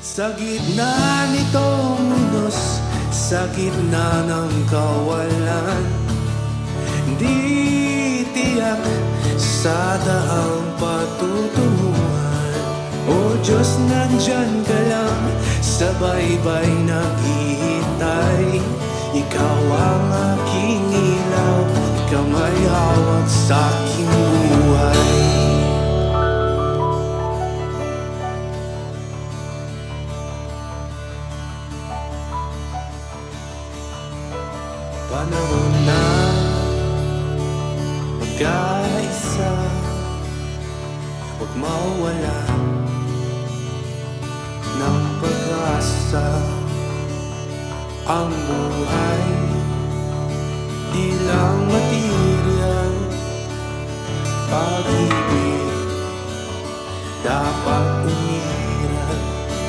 Sa gitna nitong mundos, sa gitna ng kawalan, di tiyak sa daang patutunguhan. O Diyos, nandyan ka lang, sabay-bay naghihintay. Ikaw ang aking ilaw, ikaw may hawak sa aking buhay. Panahon na magkaisa, huwag mawala ng pag-asa. Ang buhay di lang material, pag-ibig dapat